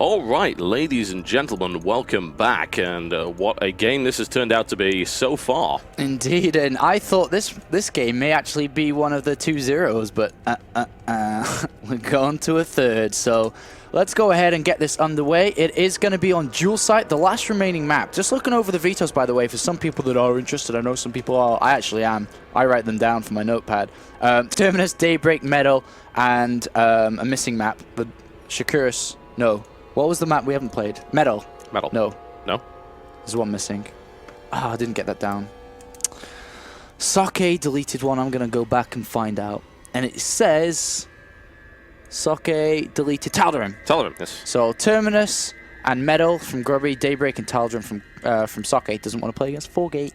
All right, ladies and gentlemen, welcome back, and what a game this has turned out to be so far. Indeed, and I thought this game may actually be one of the 2-0s, but we're going to a third, so let's go ahead and get this underway. It is going to be on dual site, the last remaining map. Just looking over the vetoes, by the way, for some people that are interested. I know some people are. I actually am. I write them down for my notepad. Terminus, Daybreak, Metal, and a missing map. The Shakuris, no. What was the map we haven't played? Metal. Metal. No. No? There's one missing. Oh, I didn't get that down. Socke deleted one. I'm going to go back and find out. And it says Socke deleted Tal'Darim. Tal'Darim, yes. So Terminus and Metal from Grubby, Daybreak and Tal'Darim from Socke doesn't want to play against 4-gate.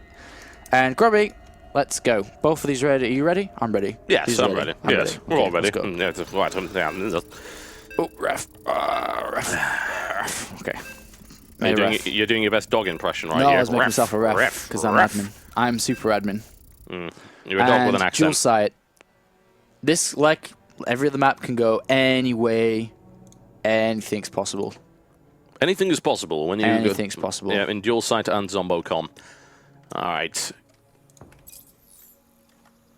And Grubby, let's go. Both of these ready. Are you ready? I'm ready. Yes, I'm ready. Yes, we're all ready. Oh, ref. Ref. Okay. You're doing your best dog impression, right? No, Yeah. I was making myself a ref because I'm admin. I'm super admin. You're a dog with an accent. Dual site. This, like every other map, can go any way. Anything's possible. Anything is possible when you Anything's possible. Yeah, in dual site and Zombocom. All right.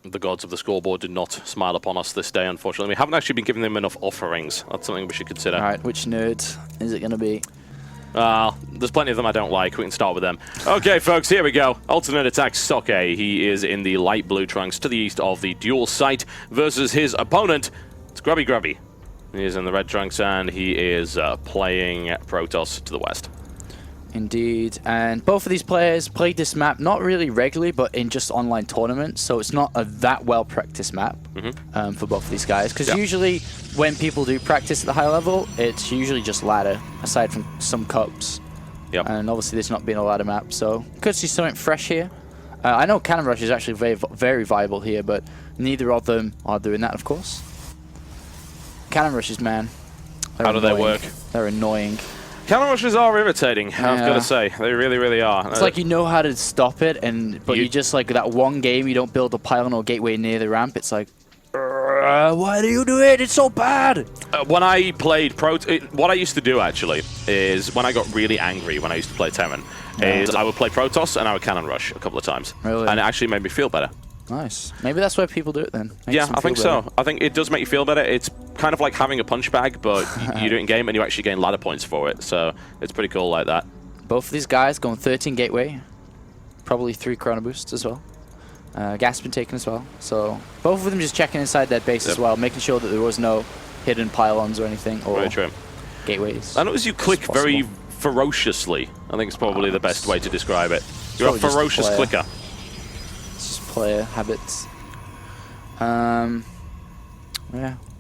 The gods of the scoreboard did not smile upon us this day, unfortunately. We haven't actually been giving them enough offerings. That's something we should consider. All right, which nerd is it going to be? There's plenty of them I don't like. We can start with them. Okay, folks, here we go. Alternate attack Socke. He is in the light blue trunks to the east of the dual site versus his opponent. It's Grubby. He is in the red trunks, and he is playing Protoss to the west. Indeed, and both of these players played this map not really regularly, but in just online tournaments, so it's not a that well-practiced map for both of these guys, because usually when people do practice at the high level, it's usually just ladder, aside from some cups. And obviously this not being a ladder map, so could see something fresh here. I know Cannon Rush is actually very viable here, but neither of them are doing that, of course. Cannon Rushes, man. How do they work? They're annoying. Cannon rushes are irritating, I've got to say. They really, really are. It's like you know how to stop it, but you just, like, that one game, you don't build a pylon or gateway near the ramp. It's like, why do you do it? It's so bad. When I played what I used to do, actually, is when I got really angry when I used to play Terran, is I would play Protoss and I would Cannon Rush a couple of times. Really? And it actually made me feel better. Nice. Maybe that's why people do it then. Yeah, I think so. I think it does make you feel better. It's kind of like having a punch bag, but you do it in game and you actually gain ladder points for it. So it's pretty cool like that. Both of these guys going 13 gateway, probably 3 chrono boosts as well. Gas been taken as well. So both of them just checking inside their base as well, making sure that there was no hidden pylons or anything or gateways. I notice you click very ferociously. I think it's probably the best way to describe it. You're a ferocious clicker. Player habits. Yeah,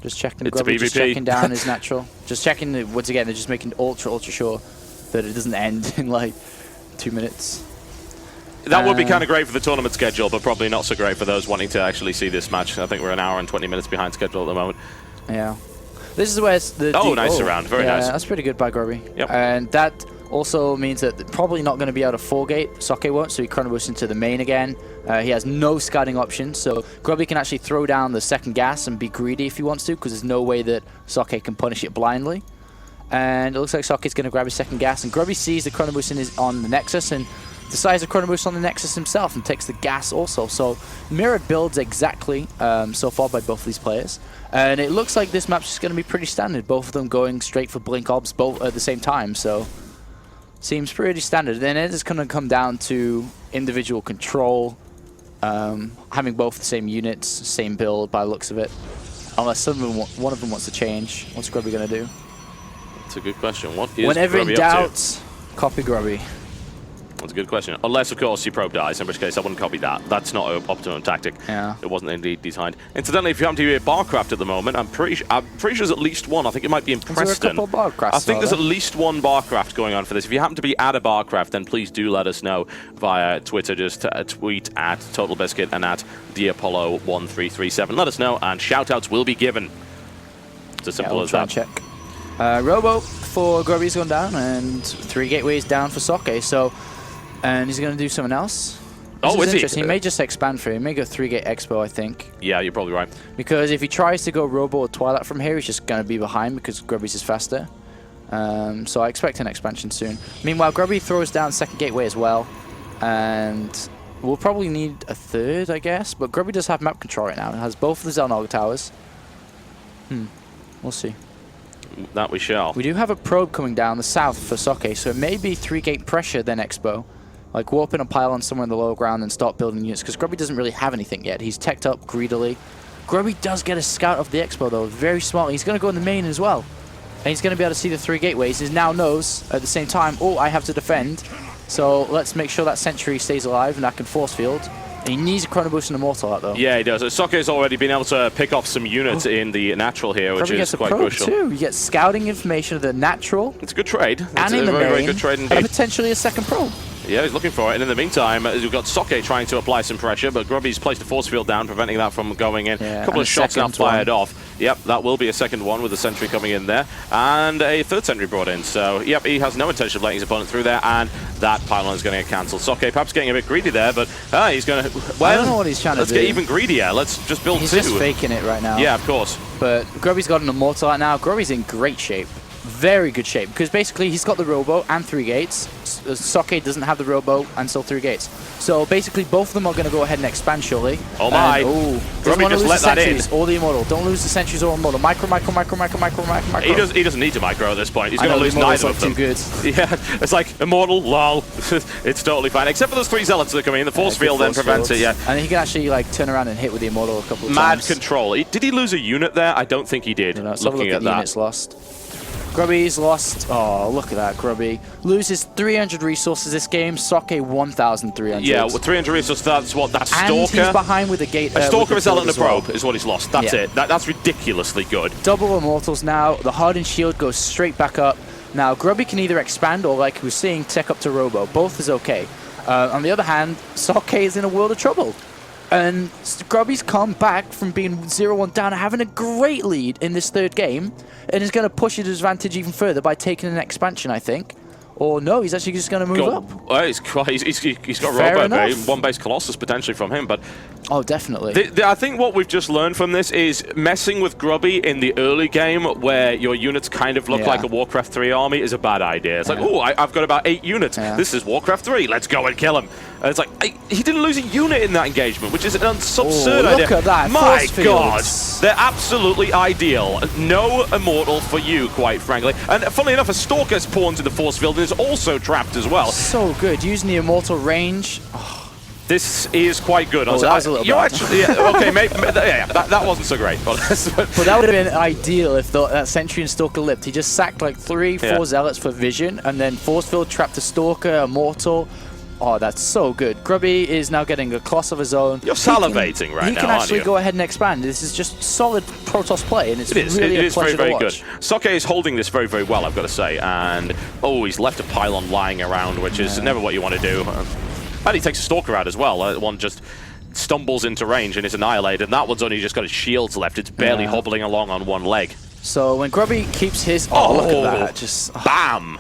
just checking. It's Grubby, a just checking down is natural. Just checking. Once again, they're just making ultra sure that it doesn't end in like 2 minutes. That would be kind of great for the tournament schedule, but probably not so great for those wanting to actually see this match. I think we're an hour and 20 minutes behind schedule at the moment. Yeah, this is where it's the. Nice round, very nice. That's pretty good by Grubby. Yep. And that also means that they're probably not going to be able to 4-gate. Socke won't, so he chrono boosts into the main again. He has no scouting options, so Grubby can actually throw down the second gas and be greedy if he wants to, because there's no way that Socke can punish it blindly. And it looks like Socke's going to grab his second gas, and Grubby sees the chrono boost on the Nexus and decides to chrono boost on the Nexus himself and takes the gas also. So mirrored builds exactly so far by both of these players. And it looks like this map's just going to be pretty standard, both of them going straight for blink obs both at the same time. So seems pretty standard. Then it is going to come down to individual control, having both the same units, same build by the looks of it. Unless one of them wants to change. What's Grubby going to do? That's a good question. What is Whenever Grubby in doubt, copy Grubby. That's a good question. Unless, of course, your probe dies, in which case I wouldn't copy that. That's not an optimum tactic. Yeah. It wasn't indeed designed. Incidentally, if you happen to be at Barcraft at the moment, I'm pretty sure there's at least one. I think it might be in Preston. Is there a couple of Barcrafts? I think there's at least one Barcraft going on for this. If you happen to be at a Barcraft, then please do let us know via Twitter. Just tweet at TotalBiscuit and at DiApollo1337. Let us know, and shout-outs will be given. It's as simple as that. Check. Robo for Grubby's gone down, and 3 gateways down for Socke. So. And he's going to do something else. Is he? He may just expand for him. He may go 3-gate Expo, I think. Yeah, you're probably right. Because if he tries to go Robo or Twilight from here, he's just going to be behind because Grubby's is faster. So I expect an expansion soon. Meanwhile, Grubby throws down second gateway as well. And we'll probably need a third, I guess. But Grubby does have map control right now. It has both of the Xelnog towers. We'll see. That we shall. We do have a probe coming down the south for Socke, so it may be 3-gate pressure then Expo. Like warp in a pylon somewhere in the lower ground and start building units, because Grubby doesn't really have anything yet. He's teched up greedily. Grubby does get a scout off the Expo though, very smart. He's going to go in the main as well. And he's going to be able to see the 3 gateways. He now knows at the same time, oh, I have to defend. So let's make sure that sentry stays alive and I can force field. And he needs a chrono boost and a mortal out though. Yeah, he does. Socke's already been able to pick off some units in the natural here, which is quite crucial. Too. You get scouting information of the natural. It's a good trade. And in the main, very good trade indeed. And potentially a second probe. Yeah, he's looking for it. And in the meantime, we've got Socke trying to apply some pressure, but Grubby's placed a force field down, preventing that from going in. Yeah, a couple of shots now fired off. Yep, that will be a second one with the sentry coming in there. And a third sentry brought in. So, yep, he has no intention of letting his opponent through there, and that pylon is going to get cancelled. Socke perhaps getting a bit greedy there, but he's going to... Well, I don't know what he's trying to do. Let's get even greedier. Let's just build He's two. just faking it right now. Yeah, of course. But Grubby's got an immortal out now. Grubby's in great shape. Very good shape, because basically he's got the robo and 3 gates. Socke doesn't have the robo and still 3 gates. So basically both of them are going to go ahead and expand surely. Oh my. Grubby just let that in. Or the immortal. Don't lose the sentries or immortal. Micro. He doesn't need to micro at this point. He's going to lose neither of them. Too good. Yeah, it's like immortal, lol. It's totally fine. Except for those 3 zealots that are coming in. The force field then prevents it, yeah. And he can actually like turn around and hit with the immortal a couple of Mad times. control. Did he lose a unit there? I don't think he did. No, let's have a look at the units lost. Grubby's lost. Oh, look at that, Grubby. Loses 300 resources this game. Socke 1,300. Yeah, with 300 resources, that's what? That's Stalker. And he's behind with a gate. A Stalker, a Zealot, and a Probe is what he's lost. That's it. That's ridiculously good. Double Immortals now. The Hardened Shield goes straight back up. Now, Grubby can either expand or, like we were seeing, tech up to Robo. Both is okay. On the other hand, Socke is in a world of trouble. And Grubby's come back from being 0-1 down and having a great lead in this third game, and is going to push his advantage even further by taking an expansion, I think. Or no, he's actually just going to move up. Well, he's got Robo, one base Colossus potentially from him, but... Oh, definitely. I think what we've just learned from this is messing with Grubby in the early game where your units kind of look like a Warcraft 3 army is a bad idea. It's like, oh, I've got about 8 units. This is Warcraft 3. Let's go and kill him. And it's like, he didn't lose a unit in that engagement, which is an absurd idea. Look at that. My God. They're absolutely ideal. No immortal for you, quite frankly. And funnily enough, a Stalker's pawned to the force field and is also trapped as well. So good. Using the immortal range. Oh. This is quite good. That was a little bad. Actually, okay, maybe, that wasn't so great. But that would have been ideal if that Sentry and Stalker lived. He just sacked like 3-4 Zealots for vision, and then force field trapped a Stalker, a Mortal. Oh, that's so good. Grubby is now getting a Colossus of his own. You're salivating right now, He can actually go ahead and expand. This is just solid Protoss play, and it's really a pleasure to watch. Good. Socke is holding this very, very well, I've got to say. And, he's left a pylon lying around, which is never what you want to do. And he takes a Stalker out as well. One just stumbles into range and is annihilated. And that one's only just got his shields left. It's barely hobbling along on one leg. So when Grubby keeps his... Oh, look at that. Just... Bam!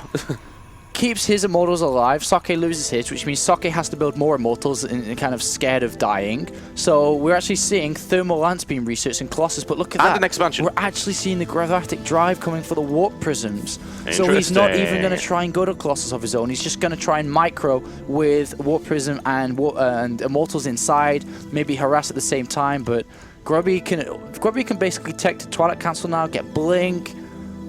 Keeps his immortals alive. Socke loses his, which means Socke has to build more immortals and kind of scared of dying. So we're actually seeing Thermal Lance being researched in Colossus, but look at that. And an expansion. We're actually seeing the Gravitic Drive coming for the Warp Prisms. So he's not even going to try and go to Colossus of his own. He's just going to try and micro with Warp Prism and immortals inside, maybe harass at the same time, but Grubby can basically take to Twilight Council now, get Blink,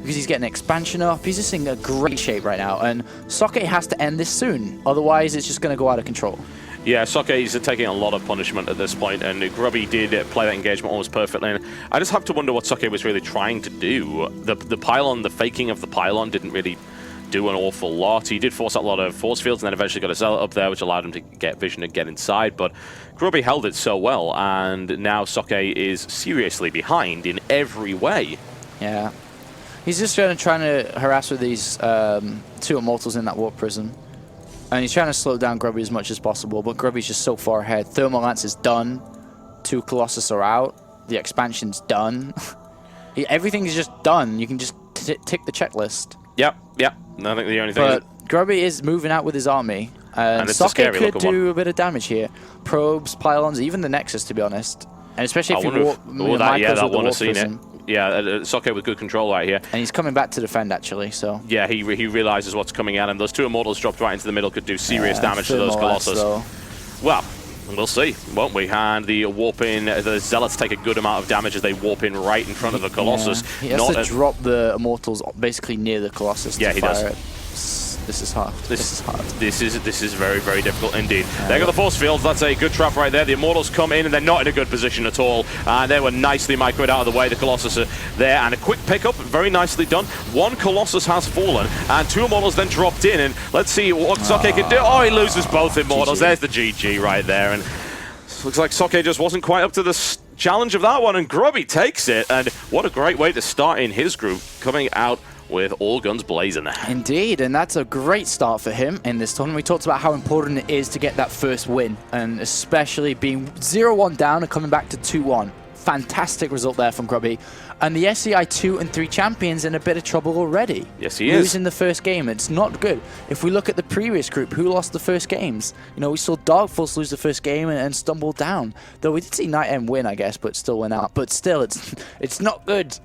because he's getting expansion up. He's just in a great shape right now, and Socke has to end this soon. Otherwise, it's just going to go out of control. Yeah, Socke is taking a lot of punishment at this point, and Grubby did play that engagement almost perfectly. And I just have to wonder what Socke was really trying to do. The pylon, the faking of the pylon didn't really do an awful lot. He did force out a lot of force fields and then eventually got a Zealot up there, which allowed him to get vision and get inside. But Grubby held it so well, and now Socke is seriously behind in every way. Yeah. He's just trying to harass with these 2 immortals in that Warp Prism. And he's trying to slow down Grubby as much as possible, but Grubby's just so far ahead. Thermal Lance is done. 2 Colossus are out. The expansion's done. Everything is just done. You can just tick the checklist. Yep. I think the only thing But Grubby is moving out with his army. And Socke could do a bit of damage here. Probes, pylons, even the Nexus, to be honest. And especially if you warp that one has seen it. Yeah, Socke with good control right here. And he's coming back to defend, actually, so... Yeah, he realizes what's coming at him. Those 2 Immortals dropped right into the middle could do serious damage to those Colossus. Well, we'll see, won't we? And the warp-in, the Zealots take a good amount of damage as they warp in right in front of the Colossus. Yeah. He has to drop the Immortals basically near the Colossus to fire it. This is hard. This is very, very difficult indeed. They got the force fields. That's a good trap right there. The Immortals come in and they're not in a good position at all. They were nicely microed out of the way. The Colossus are there, and a quick pickup, very nicely done. 1 Colossus has fallen, and 2 Immortals then dropped in. And let's see what Socke can do. Oh, he loses both Immortals. GG. There's the GG right there. And looks like Socke just wasn't quite up to the challenge of that one, and Grubby takes it. And what a great way to start in his group, coming out with all guns blazing there. Indeed, and that's a great start for him in this tournament. We talked about how important it is to get that first win, and especially being 0-1 down and coming back to 2-1. Fantastic result there from Grubby. And the SCi 2 and 3 champions in a bit of trouble already. Yes, he is. Losing the first game, it's not good. If we look at the previous group, who lost the first games? You know, we saw Darkforce lose the first game and stumble down. Though we did see Night M win, I guess, but still went out. But still, it's not good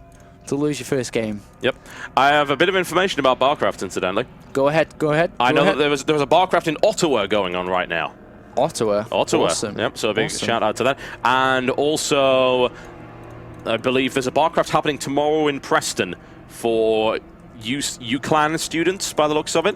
to lose your first game. Yep. I have a bit of information about Barcraft, incidentally. Go ahead. I know that there was a Barcraft in Ottawa going on right now. Ottawa. Awesome. Yep, so a big shout out to that. And also, I believe there's a Barcraft happening tomorrow in Preston for UClan students, by the looks of it,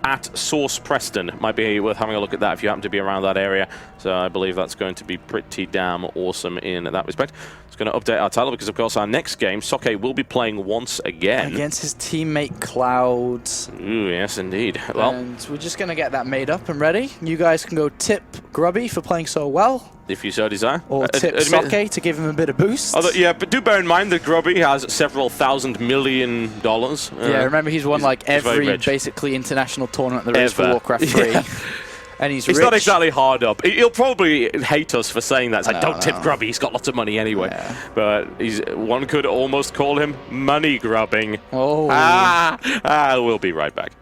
at Source Preston. Might be worth having a look at that if you happen to be around that area. So I believe that's going to be pretty damn awesome in that respect. It's going to update our title because, of course, our next game, Socke will be playing once again. Against his teammate Cloud. Ooh, yes, indeed. Well, and we're just going to get that made up and ready. You guys can go tip Grubby for playing so well. If you so desire. Or tip Socke to give him a bit of boost. Yeah, but do bear in mind that Grubby has several $1,000 million. Yeah, remember he's won like every basically international tournament there is for Warcraft 3. Yeah. And he's rich. Not exactly hard up. He'll probably hate us for saying that. It's like, don't tip Grubby, he's got lots of money anyway. Yeah. But one could almost call him money grubbing. Oh. We'll be right back.